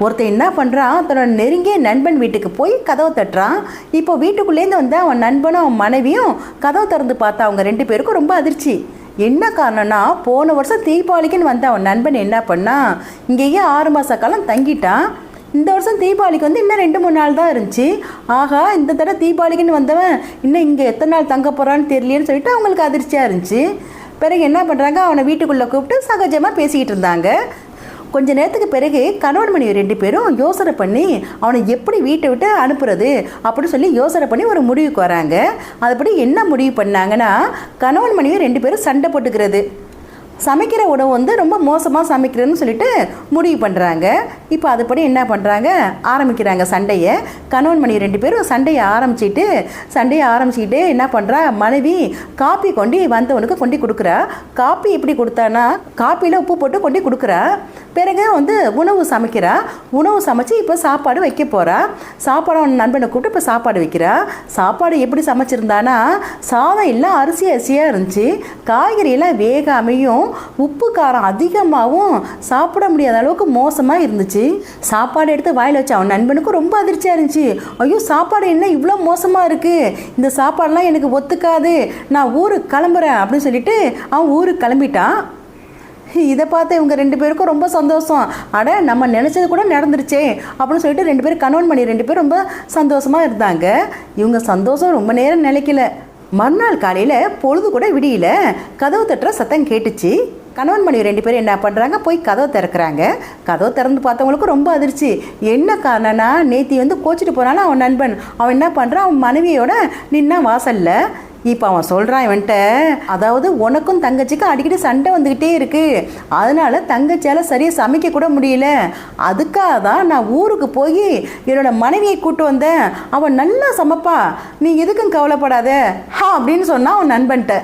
ஒருத்தன் என்ன பண்ணுறான், தன்னோட நெருங்கிய நண்பன் வீட்டுக்கு போய் கதவை தட்டுறான். இப்போ வீட்டுக்குள்ளேருந்து வந்து அவன் நண்பனும் அவன் மனைவியும் கதவை திறந்து பார்த்தா அவங்க 2 பேருக்கும் ரொம்ப அதிர்ச்சி. என்ன காரணம்னா, போன வருஷம் தீபாவளிக்குன்னு வந்த அவன் நண்பன் என்ன பண்ணான், இங்கேயே 6 மாத காலம் தங்கிட்டான். இந்த வருஷம் தீபாவளிக்கு வந்து இன்னும் 2-3 நாள் தான் இருந்துச்சு. ஆகா, இந்த தடவை தீபாவளிக்குன்னு வந்தவன் இன்னும் இங்கே எத்தனை நாள் தங்க போகிறான்னு தெரியலேன்னு சொல்லிட்டு அவங்களுக்கு அதிர்ச்சியாக இருந்துச்சு. பிறகு என்ன பண்ணுறாங்க, அவனை வீட்டுக்குள்ளே கூப்பிட்டு சகஜமாக பேசிக்கிட்டு இருந்தாங்க. கொஞ்ச நேரத்துக்கு பிறகு கணவன் மனைவி 2 பேரும் யோசனை பண்ணி அவனை எப்படி வீட்டை விட்டு அனுப்புறது அப்படின்னு சொல்லி யோசனை பண்ணி ஒரு முடிவுக்கு வராங்க. அதுபடி என்ன முடிவு பண்ணாங்கன்னா, கணவன் மனைவி 2 பேரும் சண்டை போட்டுக்கிறது, சமைக்கிற உணவு வந்து ரொம்ப மோசமாக சமைக்கிறதுன்னு சொல்லிட்டு முடிவு பண்ணுறாங்க. இப்போ அதுபடி என்ன பண்ணுறாங்க, ஆரம்பிக்கிறாங்க சண்டையை. கணவன் மனைவி 2 பேரும் சண்டையை ஆரம்பிச்சுக்கிட்டு என்ன பண்ணுறா, மனைவி காப்பி கொண்டு வந்தவனுக்கு கொண்டு கொடுக்குறா. காப்பி எப்படி கொடுத்தானா, காப்பியில் உப்பு போட்டு கொண்டு கொடுக்குறா. பிறகு வந்து உணவு சமைக்கிறா. உணவு சமைச்சு இப்போ சாப்பாடு வைக்க போகிறா. சாப்பாடு அவன் நண்பனை கூப்பிட்டு இப்போ சாப்பாடு வைக்கிறா. சாப்பாடு எப்படி சமைச்சிருந்தானா, சாதம் எல்லாம் அரிசியாக இருந்துச்சு. காய்கறியெல்லாம் வேகாமையும் உப்பு காரம் அதிகமாகவும் சாப்பிட முடியாத அளவுக்கு மோசமாக இருந்துச்சு. சாப்பாடு எடுத்து வாயில் வச்சு அவன் நண்பனுக்கும் ரொம்ப அதிர்ச்சியாக இருந்துச்சு. ஐயோ, சாப்பாடு என்ன இவ்வளோ மோசமாக இருக்குது, இந்த சாப்பாடெலாம் எனக்கு ஒத்துக்காது, நான் ஊருக்கு கிளம்புறேன் அப்படின்னு சொல்லிட்டு அவன் ஊருக்கு கிளம்பிட்டான். இதை பார்த்து இவங்க 2 பேருக்கும் ரொம்ப சந்தோஷம். அட, நம்ம நினச்சது கூட நடந்துருச்சே அப்படின்னு சொல்லிட்டு 2 பேரும் கணவன் மணி 2 பேரும் ரொம்ப சந்தோஷமாக இருந்தாங்க. இவங்க சந்தோஷம் ரொம்ப நேரம் நிலைக்கல. மறுநாள் காலையில் பொழுது கூட விடியல, கதவு தட்டுற சத்தம் கேட்டுச்சு. கணவன் மனைவி 2 பேரும் என்ன பண்ணுறாங்க, போய் கதவை திறக்கிறாங்க. கதவை திறந்து பார்த்தவங்களுக்கு ரொம்ப அதிர்ச்சி. என்ன காரணம்னா, நேத்தி வந்து கோச்சிட்டு போனாலும் அவன் நண்பன் அவன் என்ன பண்ணுறான், அவன் மனைவியோட நின்னா வாசல்ல. இப்போ அவன் சொல்கிறான் இவன்ட்ட, அதாவது உனக்கும் தங்கச்சிக்கும் அடிக்கடி சண்டை வந்துக்கிட்டே இருக்குது, அதனால தங்கச்சியால் சரியாக சமைக்க கூட முடியல, அதுக்காக தான் நான் ஊருக்கு போய் என்னோட மனைவியை கூட்டு வந்தேன், அவன் நல்லா சமைப்பா, நீ எதுக்கும் கவலைப்படாத அப்படின்னு சொன்னான் அவன் நண்பன்ட்ட.